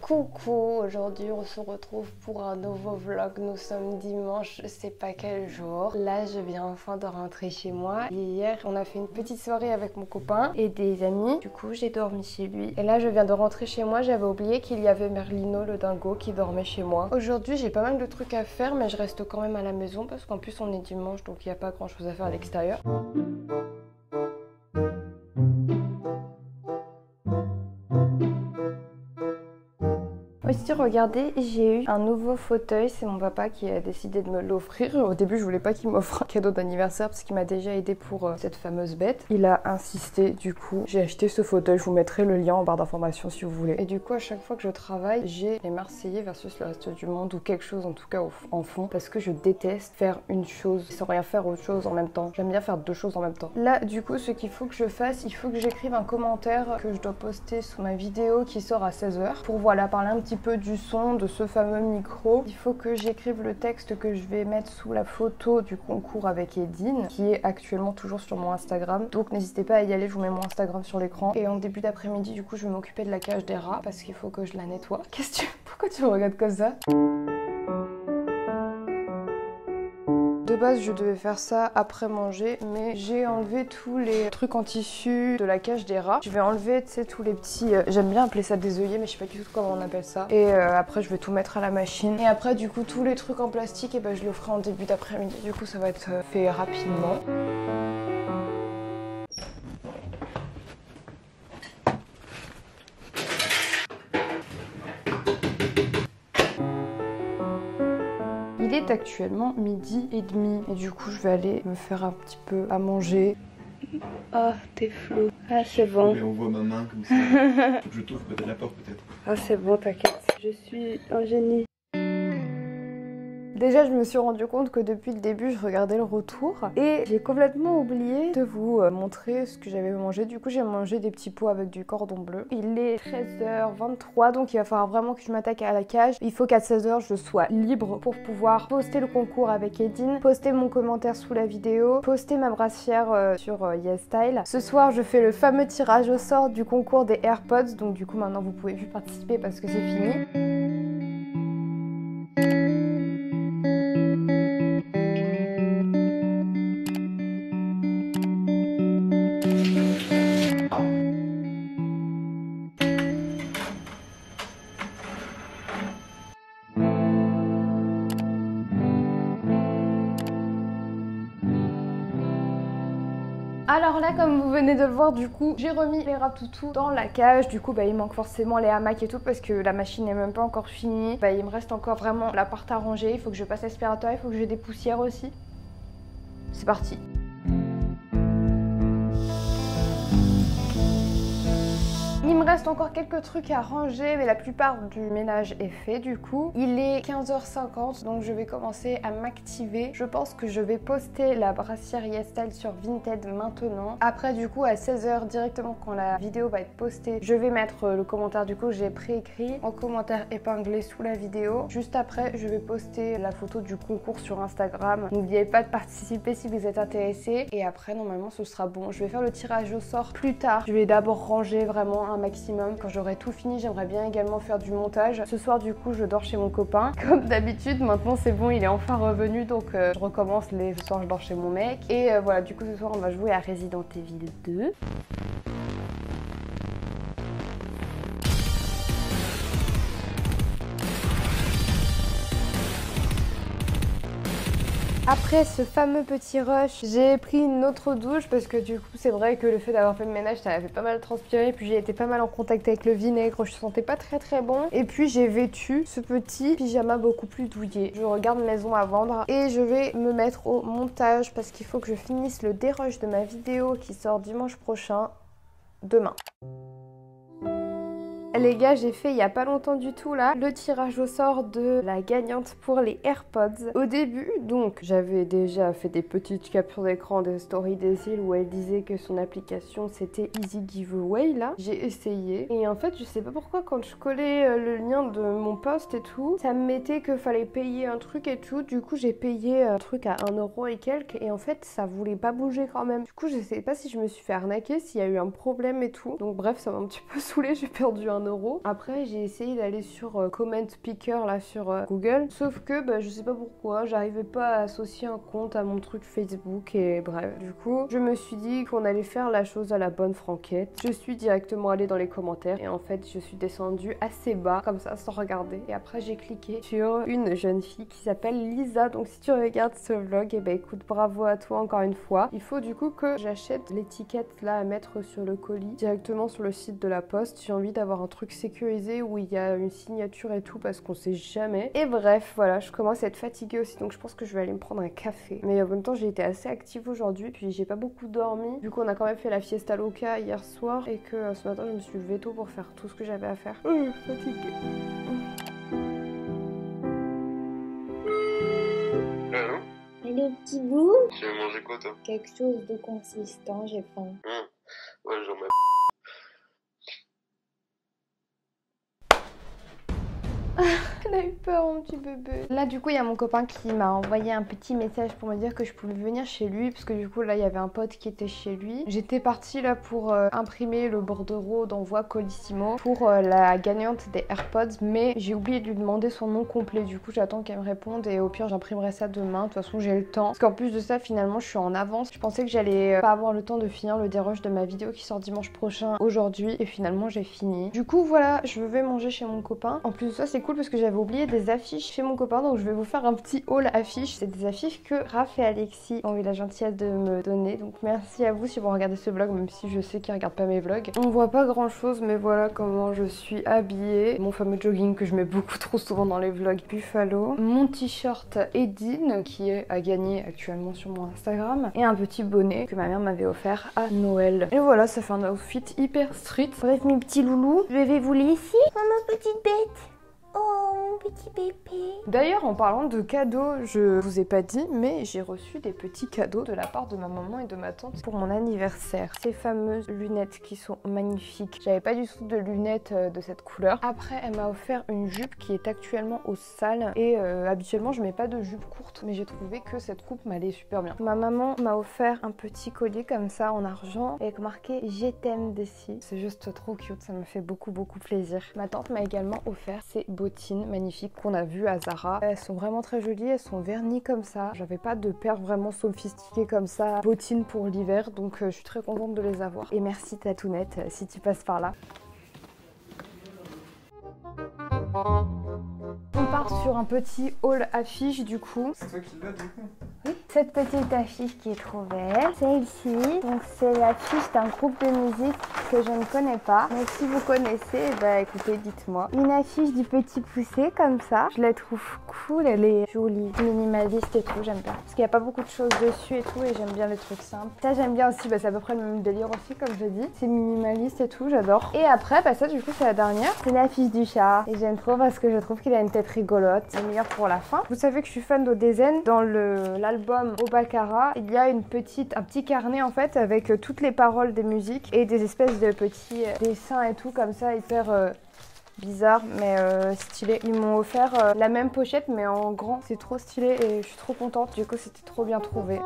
Coucou, aujourd'hui on se retrouve pour un nouveau vlog. Nous sommes dimanche, je sais pas quel jour. Là je viens enfin de rentrer chez moi. Hier on a fait une petite soirée avec mon copain et des amis. Du coup j'ai dormi chez lui. Et là je viens de rentrer chez moi, j'avais oublié qu'il y avait Merlino le dingo qui dormait chez moi. Aujourd'hui j'ai pas mal de trucs à faire mais je reste quand même à la maison parce qu'en plus on est dimanche donc il n'y a pas grand chose à faire à l'extérieur. Aussi regardez, j'ai eu un nouveau fauteuil, c'est mon papa qui a décidé de me l'offrir. Au début je voulais pas qu'il m'offre un cadeau d'anniversaire parce qu'il m'a déjà aidé pour cette fameuse bête. Il a insisté, du coup j'ai acheté ce fauteuil, je vous mettrai le lien en barre d'informations si vous voulez. Et du coup à chaque fois que je travaille, j'ai les Marseillais versus le reste du monde ou quelque chose en tout cas en fond parce que je déteste faire une chose sans rien faire autre chose en même temps. J'aime bien faire deux choses en même temps. Là du coup ce qu'il faut que je fasse, il faut que j'écrive un commentaire que je dois poster sous ma vidéo qui sort à 16 h pour voilà parler un petit peu du son de ce fameux micro. Il faut que j'écrive le texte que je vais mettre sous la photo du concours avec Edine qui est actuellement toujours sur mon Instagram, donc n'hésitez pas à y aller, je vous mets mon Instagram sur l'écran. Et en début d'après-midi du coup je vais m'occuper de la cage des rats parce qu'il faut que je la nettoie. Qu'est-ce que tu... Pourquoi tu me regardes comme ça? De base je devais faire ça après manger mais j'ai enlevé tous les trucs en tissu de la cage des rats. Je vais enlever tu sais tous les petits, j'aime bien appeler ça des œillets mais je sais pas du tout comment on appelle ça. Et après je vais tout mettre à la machine. Et après du coup tous les trucs en plastique et ben je le ferai en début d'après-midi. Du coup ça va être fait rapidement. Il est actuellement 12h30 et du coup je vais aller me faire un petit peu à manger. Oh t'es flou. Ah c'est bon. Mais on voit ma main comme ça. Faut que je t'ouvre peut-être la porte peut-être. Ah c'est bon t'inquiète. Je suis un génie. Déjà je me suis rendu compte que depuis le début je regardais le retour et j'ai complètement oublié de vous montrer ce que j'avais mangé. Du coup j'ai mangé des petits pots avec du cordon bleu. Il est 13h23 donc il va falloir vraiment que je m'attaque à la cage. Il faut qu'à 16 h je sois libre pour pouvoir poster le concours avec Edine, poster mon commentaire sous la vidéo, poster ma brassière sur YesStyle. Ce soir je fais le fameux tirage au sort du concours des AirPods, donc du coup maintenant vous pouvez plus participer parce que c'est fini. Alors là comme vous venez de le voir du coup j'ai remis les rats toutous dans la cage. Du coup bah il manque forcément les hamacs et tout parce que la machine n'est même pas encore finie. Bah il me reste encore vraiment l'appart à ranger, il faut que je passe l'aspirateur, il faut que j'ai des poussières aussi. C'est parti. Il me reste encore quelques trucs à ranger mais la plupart du ménage est fait du coup. Il est 15h50 donc je vais commencer à m'activer. Je pense que je vais poster la brassière YesStyle sur Vinted maintenant. Après du coup à 16 h directement quand la vidéo va être postée, je vais mettre le commentaire du coup j'ai préécrit en commentaire épinglé sous la vidéo. Juste après je vais poster la photo du concours sur Instagram. N'oubliez pas de participer si vous êtes intéressé et après normalement ce sera bon. Je vais faire le tirage au sort plus tard. Je vais d'abord ranger vraiment un maximum. Quand j'aurai tout fini, j'aimerais bien également faire du montage. Ce soir du coup je dors chez mon copain. Comme d'habitude maintenant c'est bon, il est enfin revenu donc je recommence les soirs je dors chez mon mec. Et voilà du coup ce soir on va jouer à Resident Evil 2. Après ce fameux petit rush, j'ai pris une autre douche parce que du coup c'est vrai que le fait d'avoir fait le ménage ça m'a fait pas mal transpirer, puis j'ai été pas mal en contact avec le vinaigre, je sentais pas très bon. Et puis j'ai vêtu ce petit pyjama beaucoup plus douillet. Je regarde Maison à vendre et je vais me mettre au montage parce qu'il faut que je finisse le dérush de ma vidéo qui sort dimanche prochain, demain. Les gars, j'ai fait il y a pas longtemps du tout là le tirage au sort de la gagnante pour les AirPods. Au début, donc, j'avais déjà fait des petites captures d'écran des stories d'Esil où elle disait que son application c'était Easy Giveaway là. J'ai essayé et en fait, je sais pas pourquoi quand je collais le lien de mon post et tout, ça me mettait que fallait payer un truc et tout. Du coup, j'ai payé un truc à 1 € et quelques et en fait, ça voulait pas bouger quand même. Du coup, je sais pas si je me suis fait arnaquer, s'il y a eu un problème et tout. Donc bref, ça m'a un petit peu saoulée, j'ai perdu un €. Après j'ai essayé d'aller sur Comment Picker là sur Google, sauf que bah, je sais pas pourquoi, j'arrivais pas à associer un compte à mon truc Facebook et bref. Du coup, je me suis dit qu'on allait faire la chose à la bonne franquette. Je suis directement allée dans les commentaires et en fait je suis descendue assez bas comme ça sans regarder. Et après j'ai cliqué sur une jeune fille qui s'appelle Lisa. Donc si tu regardes ce vlog, et ben écoute, bravo à toi encore une fois. Il faut du coup que j'achète l'étiquette là à mettre sur le colis directement sur le site de la poste. J'ai envie d'avoir un truc sécurisé où il y a une signature et tout parce qu'on sait jamais. Et bref, voilà, je commence à être fatiguée aussi donc je pense que je vais aller me prendre un café. Mais en même temps j'ai été assez active aujourd'hui puis j'ai pas beaucoup dormi vu qu'on a quand même fait la fiesta loca hier soir et que ce matin je me suis levée tôt pour faire tout ce que j'avais à faire. Fatiguée. Allô? Allô petit bout? Tu veux manger quoi toi? Quelque chose de consistant, j'ai faim. Ouais, j'en mets. Elle a eu peur mon petit bébé. Là du coup il y a mon copain qui m'a envoyé un petit message pour me dire que je pouvais venir chez lui parce que du coup là il y avait un pote qui était chez lui. J'étais partie là pour imprimer le bordereau d'envoi Colissimo pour la gagnante des AirPods, mais j'ai oublié de lui demander son nom complet. Du coup j'attends qu'elle me réponde et au pire j'imprimerai ça demain. De toute façon j'ai le temps. Parce qu'en plus de ça finalement je suis en avance. Je pensais que j'allais pas avoir le temps de finir le dérush de ma vidéo qui sort dimanche prochain aujourd'hui et finalement j'ai fini. Du coup voilà, je vais manger chez mon copain. En plus de ça c'est cool parce que j'avais oublié des affiches chez mon copain donc je vais vous faire un petit haul affiches. C'est des affiches que Raph et Alexis ont eu la gentillesse de me donner, donc merci à vous si vous regardez ce vlog, même si je sais qu'ils regardent pas mes vlogs. On voit pas grand chose mais voilà comment je suis habillée. Mon fameux jogging que je mets beaucoup trop souvent dans les vlogs Buffalo, mon t-shirt Edine qui est à gagner actuellement sur mon Instagram et un petit bonnet que ma mère m'avait offert à Noël. Et voilà, ça fait un outfit hyper street. Bref mes petits loulous, je vais vous laisser. Oh ma petite bête! Oh mon petit bébé! D'ailleurs, en parlant de cadeaux, je vous ai pas dit, mais j'ai reçu des petits cadeaux de la part de ma maman et de ma tante pour mon anniversaire. Ces fameuses lunettes qui sont magnifiques. J'avais pas du tout de lunettes de cette couleur. Après, elle m'a offert une jupe qui est actuellement au sale et habituellement je mets pas de jupe courte, mais j'ai trouvé que cette coupe m'allait super bien. Ma maman m'a offert un petit collier comme ça en argent avec marqué "Je t'aime" dessus. C'est juste trop cute, ça me fait beaucoup plaisir. Ma tante m'a également offert ces bottines magnifiques qu'on a vues à Zara. Elles sont vraiment très jolies, elles sont vernies comme ça. J'avais pas de paire vraiment sophistiquée comme ça, bottines pour l'hiver, donc je suis très contente de les avoir. Et merci Tatounette si tu passes par là. On part sur un petit haul affiche du coup. C'est toi qui l'as du coup? Oui. Cette petite affiche qui est trop belle, celle-ci, donc c'est l'affiche d'un groupe de musique que je ne connais pas, mais si vous connaissez, bah écoutez, dites-moi. Une affiche du Petit Poucet comme ça, je la trouve cool, elle est jolie, minimaliste et tout, j'aime bien. Parce qu'il n'y a pas beaucoup de choses dessus et tout, et j'aime bien les trucs simples. Ça j'aime bien aussi, bah, c'est à peu près le même délire aussi comme je dis. C'est minimaliste et tout, j'adore. Et après, bah ça du coup c'est la dernière, c'est l'affiche du chat. Et j'aime trop parce que je trouve qu'il a une tête rigolote, c'est meilleur pour la fin. Vous savez que je suis fan d'Odezen, dans l'album Obakara, il y a un petit carnet en fait avec toutes les paroles des musiques et des espèces de petits dessins et tout comme ça hyper bizarre mais stylé. Ils m'ont offert la même pochette mais en grand, c'est trop stylé et je suis trop contente, du coup c'était trop bien trouvé.